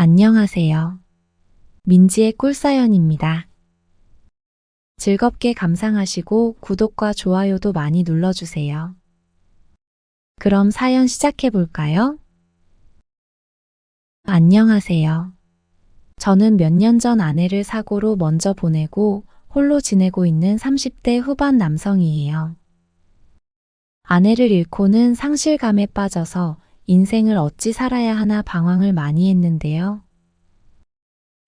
안녕하세요. 민지의 꿀사연입니다. 즐겁게 감상하시고 구독과 좋아요도 많이 눌러주세요. 그럼 사연 시작해볼까요? 안녕하세요. 저는 몇 년 전 아내를 사고로 먼저 보내고 홀로 지내고 있는 30대 후반 남성이에요. 아내를 잃고는 상실감에 빠져서 인생을 어찌 살아야 하나 방황을 많이 했는데요.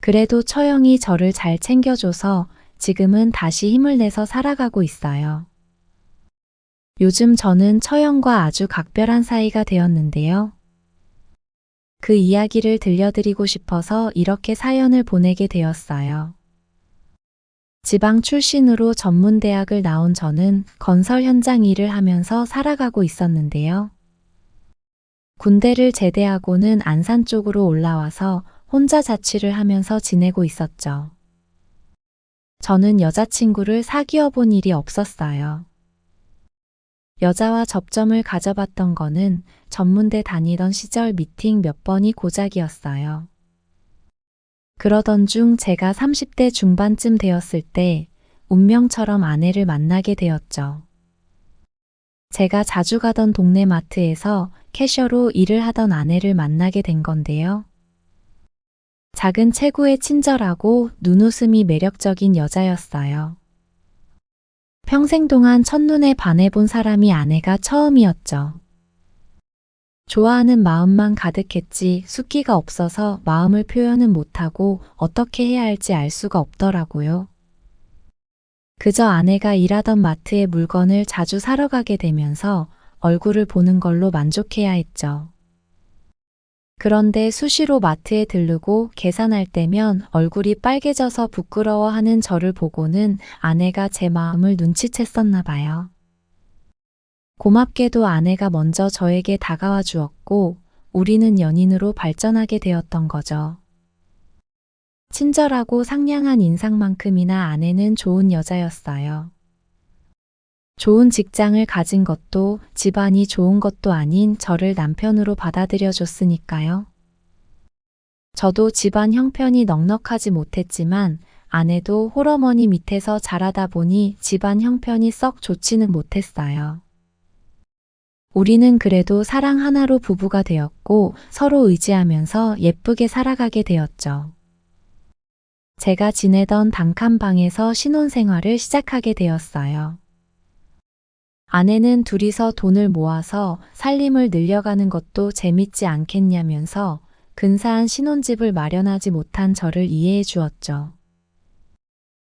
그래도 처형이 저를 잘 챙겨줘서 지금은 다시 힘을 내서 살아가고 있어요. 요즘 저는 처형과 아주 각별한 사이가 되었는데요. 그 이야기를 들려드리고 싶어서 이렇게 사연을 보내게 되었어요. 지방 출신으로 전문대학을 나온 저는 건설 현장 일을 하면서 살아가고 있었는데요. 군대를 제대하고는 안산 쪽으로 올라와서 혼자 자취를 하면서 지내고 있었죠. 저는 여자친구를 사귀어 본 일이 없었어요. 여자와 접점을 가져봤던 거는 전문대 다니던 시절 미팅 몇 번이 고작이었어요. 그러던 중 제가 30대 중반쯤 되었을 때 운명처럼 아내를 만나게 되었죠. 제가 자주 가던 동네 마트에서 캐셔로 일을 하던 아내를 만나게 된 건데요. 작은 체구에 친절하고 눈웃음이 매력적인 여자였어요. 평생 동안 첫눈에 반해본 사람이 아내가 처음이었죠. 좋아하는 마음만 가득했지 숫기가 없어서 마음을 표현은 못하고 어떻게 해야 할지 알 수가 없더라고요. 그저 아내가 일하던 마트에 물건을 자주 사러 가게 되면서 얼굴을 보는 걸로 만족해야 했죠. 그런데 수시로 마트에 들르고 계산할 때면 얼굴이 빨개져서 부끄러워하는 저를 보고는 아내가 제 마음을 눈치챘었나 봐요. 고맙게도 아내가 먼저 저에게 다가와 주었고 우리는 연인으로 발전하게 되었던 거죠. 친절하고 상냥한 인상만큼이나 아내는 좋은 여자였어요. 좋은 직장을 가진 것도 집안이 좋은 것도 아닌 저를 남편으로 받아들여 줬으니까요. 저도 집안 형편이 넉넉하지 못했지만 아내도 홀어머니 밑에서 자라다 보니 집안 형편이 썩 좋지는 못했어요. 우리는 그래도 사랑 하나로 부부가 되었고 서로 의지하면서 예쁘게 살아가게 되었죠. 제가 지내던 단칸방에서 신혼생활을 시작하게 되었어요. 아내는 둘이서 돈을 모아서 살림을 늘려가는 것도 재밌지 않겠냐면서 근사한 신혼집을 마련하지 못한 저를 이해해 주었죠.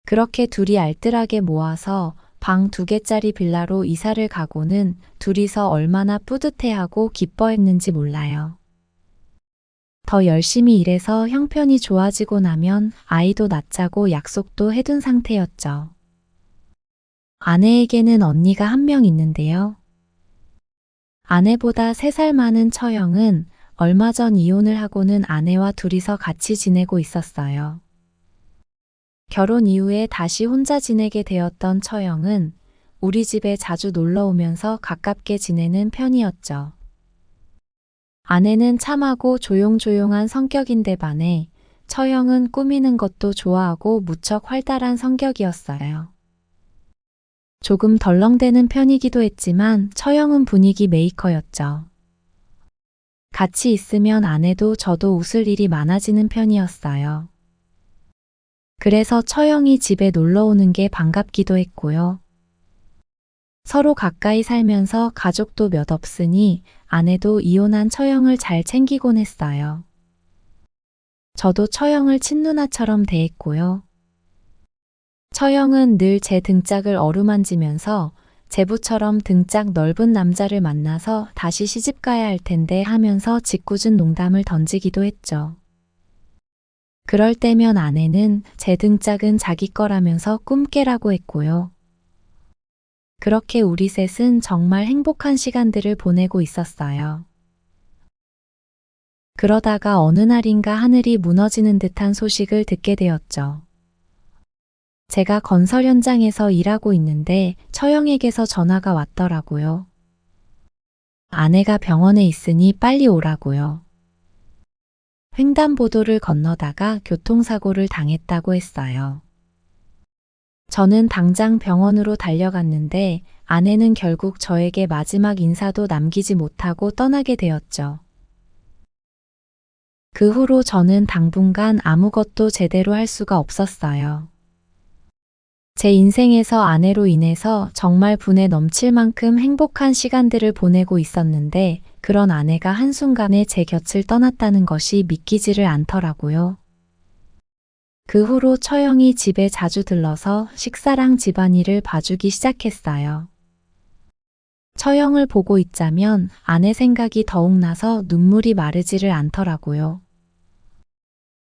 그렇게 둘이 알뜰하게 모아서 방 2개짜리 빌라로 이사를 가고는 둘이서 얼마나 뿌듯해하고 기뻐했는지 몰라요. 더 열심히 일해서 형편이 좋아지고 나면 아이도 낳자고 약속도 해둔 상태였죠. 아내에게는 언니가 한 명 있는데요. 아내보다 3살 많은 처형은 얼마 전 이혼을 하고는 아내와 둘이서 같이 지내고 있었어요. 결혼 이후에 다시 혼자 지내게 되었던 처형은 우리 집에 자주 놀러 오면서 가깝게 지내는 편이었죠. 아내는 참하고 조용조용한 성격인데 반해 처형은 꾸미는 것도 좋아하고 무척 활달한 성격이었어요. 조금 덜렁대는 편이기도 했지만 처형은 분위기 메이커였죠. 같이 있으면 아내도 저도 웃을 일이 많아지는 편이었어요. 그래서 처형이 집에 놀러 오는 게 반갑기도 했고요. 서로 가까이 살면서 가족도 몇 없으니 아내도 이혼한 처형을 잘 챙기곤 했어요. 저도 처형을 친누나처럼 대했고요. 처형은 늘 제 등짝을 어루만지면서 제부처럼 등짝 넓은 남자를 만나서 다시 시집가야 할 텐데 하면서 짓궂은 농담을 던지기도 했죠. 그럴 때면 아내는 제 등짝은 자기 거라면서 꿈깨라고 했고요. 그렇게 우리 셋은 정말 행복한 시간들을 보내고 있었어요. 그러다가 어느 날인가 하늘이 무너지는 듯한 소식을 듣게 되었죠. 제가 건설 현장에서 일하고 있는데 처형에게서 전화가 왔더라고요. 아내가 병원에 있으니 빨리 오라고요. 횡단보도를 건너다가 교통사고를 당했다고 했어요. 저는 당장 병원으로 달려갔는데 아내는 결국 저에게 마지막 인사도 남기지 못하고 떠나게 되었죠. 그 후로 저는 당분간 아무것도 제대로 할 수가 없었어요. 제 인생에서 아내로 인해서 정말 분에 넘칠 만큼 행복한 시간들을 보내고 있었는데 그런 아내가 한순간에 제 곁을 떠났다는 것이 믿기지를 않더라고요. 그 후로 처형이 집에 자주 들러서 식사랑 집안일을 봐주기 시작했어요. 처형을 보고 있자면 아내 생각이 더욱 나서 눈물이 마르지를 않더라고요.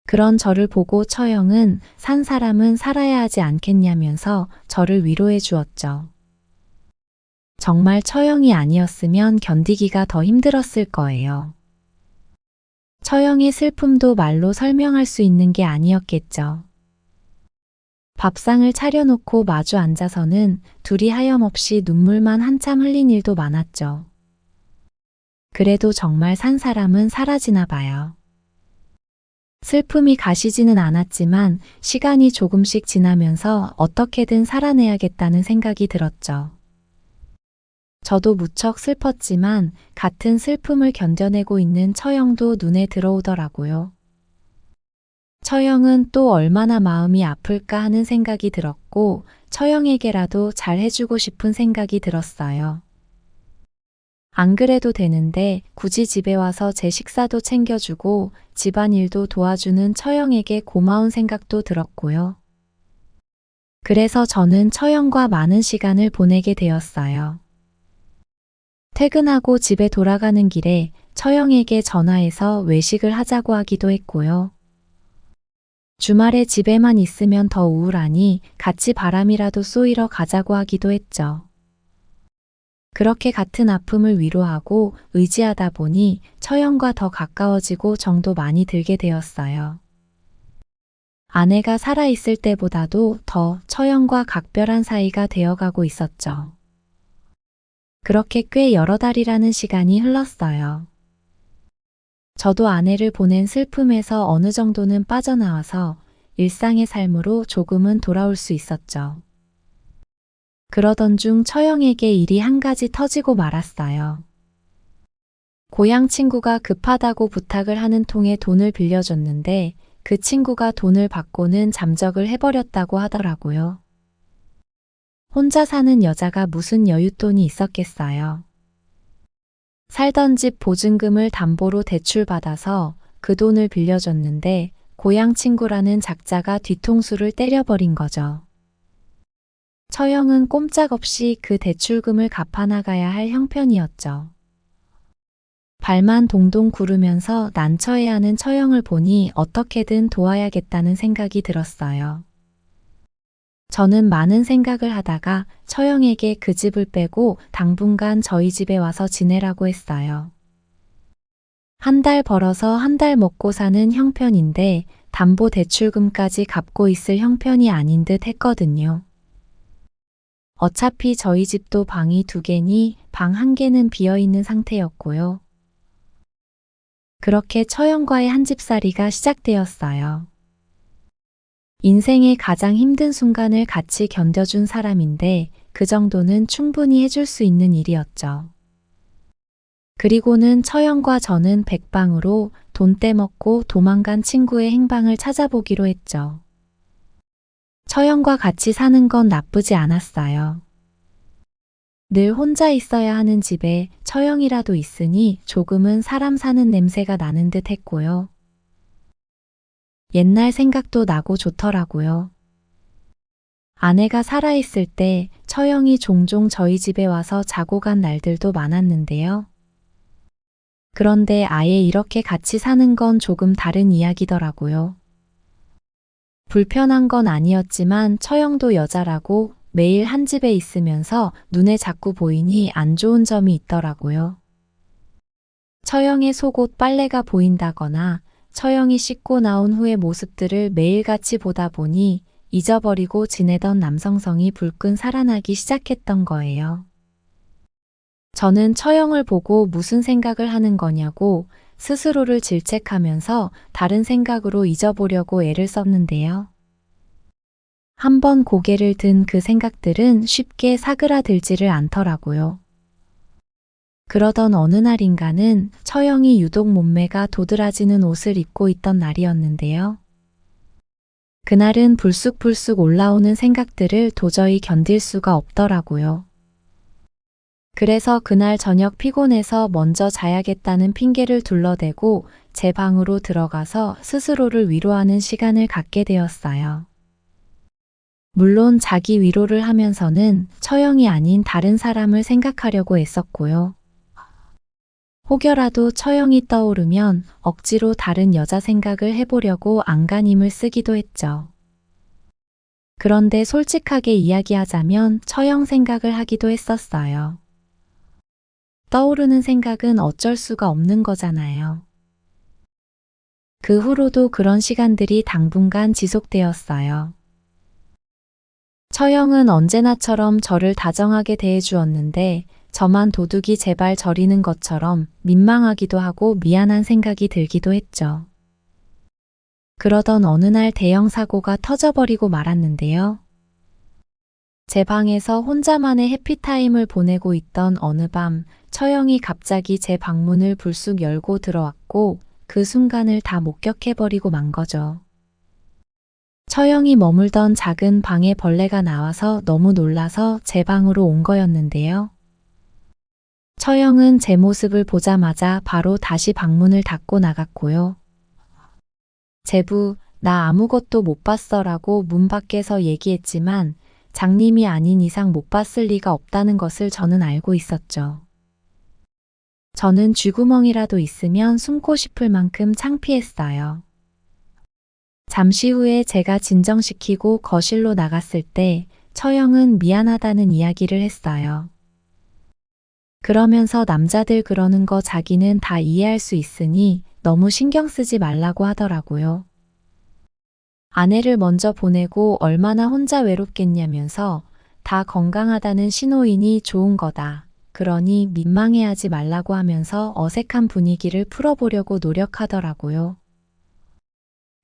그런 저를 보고 처형은 산 사람은 살아야 하지 않겠냐면서 저를 위로해 주었죠. 정말 처형이 아니었으면 견디기가 더 힘들었을 거예요. 처형의 슬픔도 말로 설명할 수 있는 게 아니었겠죠. 밥상을 차려놓고 마주 앉아서는 둘이 하염없이 눈물만 한참 흘린 일도 많았죠. 그래도 정말 산 사람은 사라지나 봐요. 슬픔이 가시지는 않았지만 시간이 조금씩 지나면서 어떻게든 살아내야겠다는 생각이 들었죠. 저도 무척 슬펐지만 같은 슬픔을 견뎌내고 있는 처형도 눈에 들어오더라고요. 처형은 또 얼마나 마음이 아플까 하는 생각이 들었고 처형에게라도 잘 해주고 싶은 생각이 들었어요. 안 그래도 되는데 굳이 집에 와서 제 식사도 챙겨주고 집안일도 도와주는 처형에게 고마운 생각도 들었고요. 그래서 저는 처형과 많은 시간을 보내게 되었어요. 퇴근하고 집에 돌아가는 길에 처형에게 전화해서 외식을 하자고 하기도 했고요. 주말에 집에만 있으면 더 우울하니 같이 바람이라도 쏘이러 가자고 하기도 했죠. 그렇게 같은 아픔을 위로하고 의지하다 보니 처형과 더 가까워지고 정도 많이 들게 되었어요. 아내가 살아있을 때보다도 더 처형과 각별한 사이가 되어가고 있었죠. 그렇게 꽤 여러 달이라는 시간이 흘렀어요. 저도 아내를 보낸 슬픔에서 어느 정도는 빠져나와서 일상의 삶으로 조금은 돌아올 수 있었죠. 그러던 중 처형에게 일이 한 가지 터지고 말았어요. 고향 친구가 급하다고 부탁을 하는 통에 돈을 빌려줬는데 그 친구가 돈을 받고는 잠적을 해버렸다고 하더라고요. 혼자 사는 여자가 무슨 여윳돈이 있었겠어요. 살던 집 보증금을 담보로 대출받아서 그 돈을 빌려줬는데 고향 친구라는 작자가 뒤통수를 때려버린 거죠. 처형은 꼼짝없이 그 대출금을 갚아나가야 할 형편이었죠. 발만 동동 구르면서 난처해하는 처형을 보니 어떻게든 도와야겠다는 생각이 들었어요. 저는 많은 생각을 하다가 처형에게 그 집을 빼고 당분간 저희 집에 와서 지내라고 했어요. 한 달 벌어서 한 달 먹고 사는 형편인데 담보 대출금까지 갚고 있을 형편이 아닌 듯 했거든요. 어차피 저희 집도 방이 2개니 방 1개는 비어있는 상태였고요. 그렇게 처형과의 한집살이가 시작되었어요. 인생의 가장 힘든 순간을 같이 견뎌준 사람인데 그 정도는 충분히 해줄 수 있는 일이었죠. 그리고는 처형과 저는 백방으로 돈 떼먹고 도망간 친구의 행방을 찾아보기로 했죠. 처형과 같이 사는 건 나쁘지 않았어요. 늘 혼자 있어야 하는 집에 처형이라도 있으니 조금은 사람 사는 냄새가 나는 듯 했고요. 옛날 생각도 나고 좋더라고요. 아내가 살아있을 때 처형이 종종 저희 집에 와서 자고 간 날들도 많았는데요. 그런데 아예 이렇게 같이 사는 건 조금 다른 이야기더라고요. 불편한 건 아니었지만 처형도 여자라고 매일 한 집에 있으면서 눈에 자꾸 보이니 안 좋은 점이 있더라고요. 처형의 속옷 빨래가 보인다거나 처형이 씻고 나온 후의 모습들을 매일같이 보다 보니 잊어버리고 지내던 남성성이 불끈 살아나기 시작했던 거예요. 저는 처형을 보고 무슨 생각을 하는 거냐고 스스로를 질책하면서 다른 생각으로 잊어보려고 애를 썼는데요. 한번 고개를 든 그 생각들은 쉽게 사그라들지를 않더라고요. 그러던 어느 날인가는 처형이 유독 몸매가 도드라지는 옷을 입고 있던 날이었는데요. 그날은 불쑥불쑥 올라오는 생각들을 도저히 견딜 수가 없더라고요. 그래서 그날 저녁 피곤해서 먼저 자야겠다는 핑계를 둘러대고 제 방으로 들어가서 스스로를 위로하는 시간을 갖게 되었어요. 물론 자기 위로를 하면서는 처형이 아닌 다른 사람을 생각하려고 애썼고요. 혹여라도 처형이 떠오르면 억지로 다른 여자 생각을 해보려고 안간힘을 쓰기도 했죠. 그런데 솔직하게 이야기하자면 처형 생각을 하기도 했었어요. 떠오르는 생각은 어쩔 수가 없는 거잖아요. 그 후로도 그런 시간들이 당분간 지속되었어요. 처형은 언제나처럼 저를 다정하게 대해주었는데 저만 도둑이 제발 저리는 것처럼 민망하기도 하고 미안한 생각이 들기도 했죠. 그러던 어느 날 대형 사고가 터져버리고 말았는데요. 제 방에서 혼자만의 해피타임을 보내고 있던 어느 밤 처형이 갑자기 제 방문을 불쑥 열고 들어왔고 그 순간을 다 목격해버리고 만 거죠. 처형이 머물던 작은 방에 벌레가 나와서 너무 놀라서 제 방으로 온 거였는데요. 처형은 제 모습을 보자마자 바로 다시 방문을 닫고 나갔고요. 제부, 나 아무것도 못 봤어 라고 문 밖에서 얘기했지만 장님이 아닌 이상 못 봤을 리가 없다는 것을 저는 알고 있었죠. 저는 쥐구멍이라도 있으면 숨고 싶을 만큼 창피했어요. 잠시 후에 제가 진정시키고 거실로 나갔을 때 처형은 미안하다는 이야기를 했어요. 그러면서 남자들 그러는 거 자기는 다 이해할 수 있으니 너무 신경 쓰지 말라고 하더라고요. 아내를 먼저 보내고 얼마나 혼자 외롭겠냐면서 다 건강하다는 신호이니 좋은 거다. 그러니 민망해하지 말라고 하면서 어색한 분위기를 풀어보려고 노력하더라고요.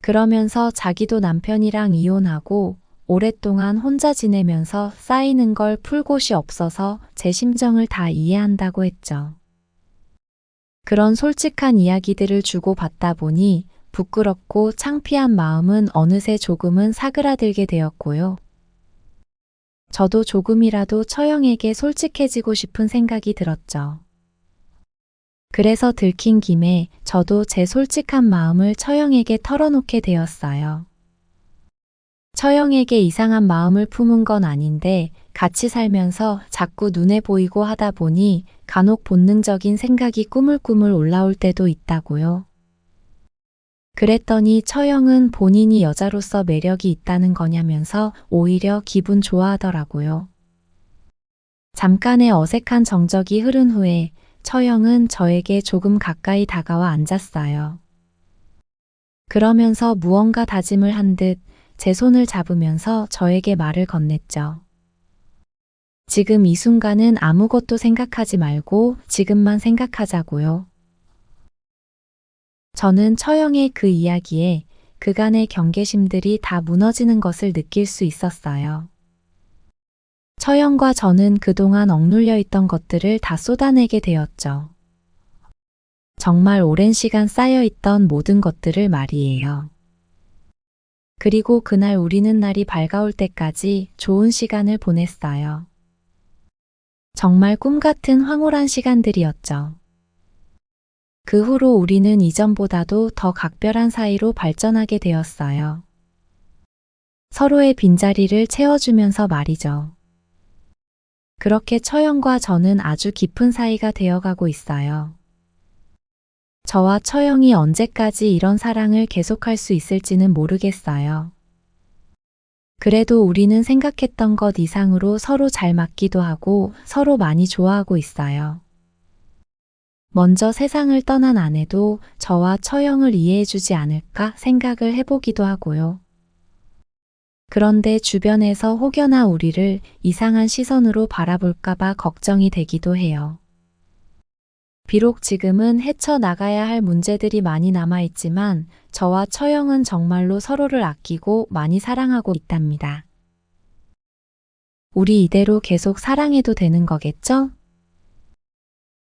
그러면서 자기도 남편이랑 이혼하고 오랫동안 혼자 지내면서 쌓이는 걸 풀 곳이 없어서 제 심정을 다 이해한다고 했죠. 그런 솔직한 이야기들을 주고받다 보니 부끄럽고 창피한 마음은 어느새 조금은 사그라들게 되었고요. 저도 조금이라도 처형에게 솔직해지고 싶은 생각이 들었죠. 그래서 들킨 김에 저도 제 솔직한 마음을 처형에게 털어놓게 되었어요. 처형에게 이상한 마음을 품은 건 아닌데 같이 살면서 자꾸 눈에 보이고 하다 보니 간혹 본능적인 생각이 꾸물꾸물 올라올 때도 있다고요. 그랬더니 처형은 본인이 여자로서 매력이 있다는 거냐면서 오히려 기분 좋아하더라고요. 잠깐의 어색한 정적이 흐른 후에 처형은 저에게 조금 가까이 다가와 앉았어요. 그러면서 무언가 다짐을 한 듯 제 손을 잡으면서 저에게 말을 건넸죠. 지금 이 순간은 아무것도 생각하지 말고 지금만 생각하자고요. 저는 처형의 그 이야기에 그간의 경계심들이 다 무너지는 것을 느낄 수 있었어요. 처형과 저는 그동안 억눌려 있던 것들을 다 쏟아내게 되었죠. 정말 오랜 시간 쌓여있던 모든 것들을 말이에요. 그리고 그날 우리는 날이 밝아올 때까지 좋은 시간을 보냈어요. 정말 꿈 같은 황홀한 시간들이었죠. 그 후로 우리는 이전보다도 더 각별한 사이로 발전하게 되었어요. 서로의 빈자리를 채워주면서 말이죠. 그렇게 처형과 저는 아주 깊은 사이가 되어가고 있어요. 저와 처형이 언제까지 이런 사랑을 계속할 수 있을지는 모르겠어요. 그래도 우리는 생각했던 것 이상으로 서로 잘 맞기도 하고 서로 많이 좋아하고 있어요. 먼저 세상을 떠난 아내도 저와 처형을 이해해주지 않을까 생각을 해보기도 하고요. 그런데 주변에서 혹여나 우리를 이상한 시선으로 바라볼까봐 걱정이 되기도 해요. 비록 지금은 헤쳐나가야 할 문제들이 많이 남아있지만 저와 처형은 정말로 서로를 아끼고 많이 사랑하고 있답니다. 우리 이대로 계속 사랑해도 되는 거겠죠?